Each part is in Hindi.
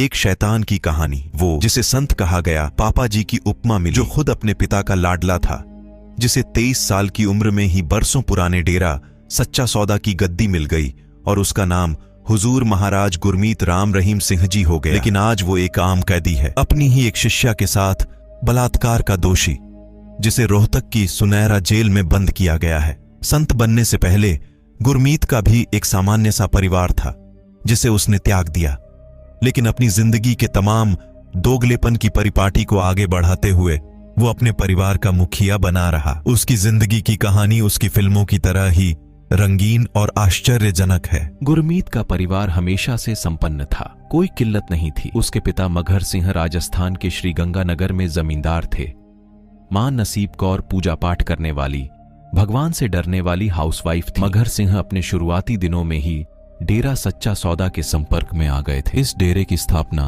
एक शैतान की कहानी, वो जिसे संत कहा गया, पापा जी की उपमा मिली, जो खुद अपने पिता का लाडला था, जिसे 23 साल की उम्र में ही बरसों पुराने डेरा सच्चा सौदा की गद्दी मिल गई और उसका नाम हुजूर महाराज गुरमीत राम रहीम सिंह जी हो गया। लेकिन आज वो एक आम कैदी है, अपनी ही एक शिष्या के साथ बलात्कार का दोषी, जिसे रोहतक की सुनहरा जेल में बंद किया गया है। संत बनने से पहले गुरमीत का भी एक सामान्य सा परिवार था जिसे उसने त्याग दिया, लेकिन अपनी जिंदगी के तमाम दोगलेपन की परिपाटी को आगे बढ़ाते हुए वो अपने परिवार का मुखिया बना रहा। उसकी जिंदगी की कहानी उसकी फिल्मों की तरह ही रंगीन और आश्चर्यजनक है। गुरमीत का परिवार हमेशा से संपन्न था, कोई किल्लत नहीं थी। उसके पिता मगहर सिंह राजस्थान के श्रीगंगानगर में जमींदार थे। मां नसीब कौर पूजा पाठ करने वाली, भगवान से डरने वाली हाउसवाइफ थी। मगहर सिंह अपने शुरुआती दिनों में ही डेरा सच्चा सौदा के संपर्क में आ गए थे। इस डेरे की स्थापना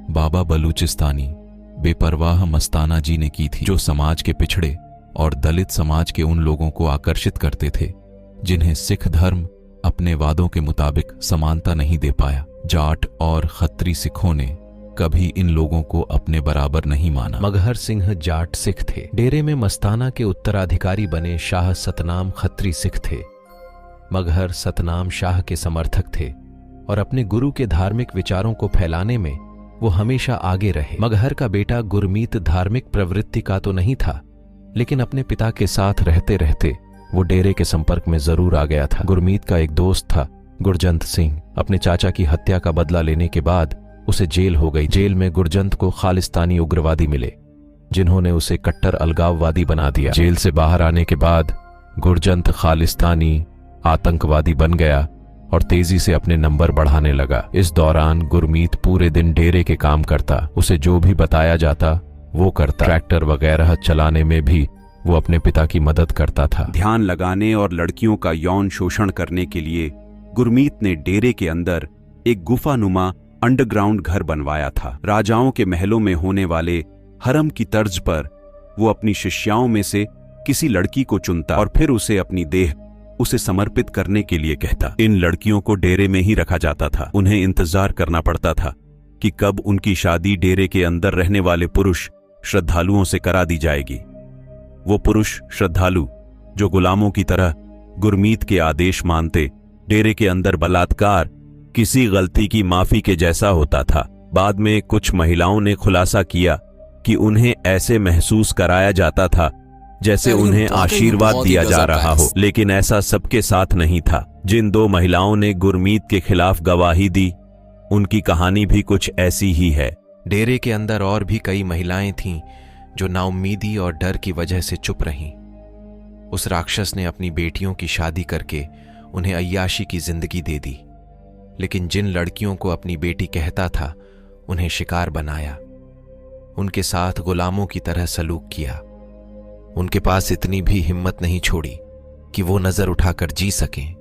बाबा बलूचिस्तानी बेपरवाह मस्ताना जी ने की थी, जो समाज के पिछड़े और दलित समाज के उन लोगों को आकर्षित करते थे जिन्हें सिख धर्म अपने वादों के मुताबिक समानता नहीं दे पाया। जाट और खत्री सिखों ने कभी इन लोगों को अपने बराबर नहीं माना। मगहर सिंह जाट सिख थे। डेरे में मस्ताना के उत्तराधिकारी बने शाह सतनाम खत्री सिख थे। मगहर सतनाम शाह के समर्थक थे और अपने गुरु के धार्मिक विचारों को फैलाने में वो हमेशा आगे रहे। मगहर का बेटा गुरमीत धार्मिक प्रवृत्ति का तो नहीं था, लेकिन अपने पिता के साथ रहते रहते वो डेरे के संपर्क में जरूर आ गया था। गुरमीत का एक दोस्त था गुरजंत सिंह। अपने चाचा की हत्या का बदला लेने के बाद उसे जेल हो गई। जेल में गुरजंत को खालिस्तानी उग्रवादी मिले, जिन्होंने उसे कट्टर अलगाववादी बना दिया। जेल से बाहर आने के बाद गुरजंत खालिस्तानी आतंकवादी बन गया और तेजी से अपने नंबर बढ़ाने लगा। इस दौरान गुरमीत पूरे दिन डेरे के काम करता, उसे जो भी बताया जाता वो करता। ट्रैक्टर वगैरह चलाने में भी वो अपने पिता की मदद करता था। ध्यान लगाने और लड़कियों का यौन शोषण करने के लिए गुरमीत ने डेरे के अंदर एक गुफानुमा अंडरग्राउंड घर बनवाया था। राजाओं के महलों में होने वाले हरम की तर्ज पर वो अपनी शिष्याओं में से किसी लड़की को चुनता और फिर उसे अपनी देह उसे समर्पित करने के लिए कहता। इन लड़कियों को डेरे में ही रखा जाता था। उन्हें इंतजार करना पड़ता था कि कब उनकी शादी डेरे के अंदर रहने वाले पुरुष श्रद्धालुओं से करा दी जाएगी। वो पुरुष श्रद्धालु जो गुलामों की तरह गुरमीत के आदेश मानते, डेरे के अंदर बलात्कार किसी गलती की माफी के जैसा होता था। बाद में कुछ महिलाओं ने खुलासा किया कि उन्हें ऐसे महसूस कराया जाता था जैसे उन्हें आशीर्वाद दिया जा रहा हो, लेकिन ऐसा सबके साथ नहीं था। जिन 2 महिलाओं ने गुरमीत के खिलाफ गवाही दी, उनकी कहानी भी कुछ ऐसी ही है। डेरे के अंदर और भी कई महिलाएं थीं जो नाउम्मीदी और डर की वजह से चुप रहीं। उस राक्षस ने अपनी बेटियों की शादी करके उन्हें अय्याशी की जिंदगी दे दी, लेकिन जिन लड़कियों को अपनी बेटी कहता था उन्हें शिकार बनाया, उनके साथ गुलामों की तरह सलूक किया। उनके पास इतनी भी हिम्मत नहीं छोड़ी कि वो नजर उठाकर जी सकें।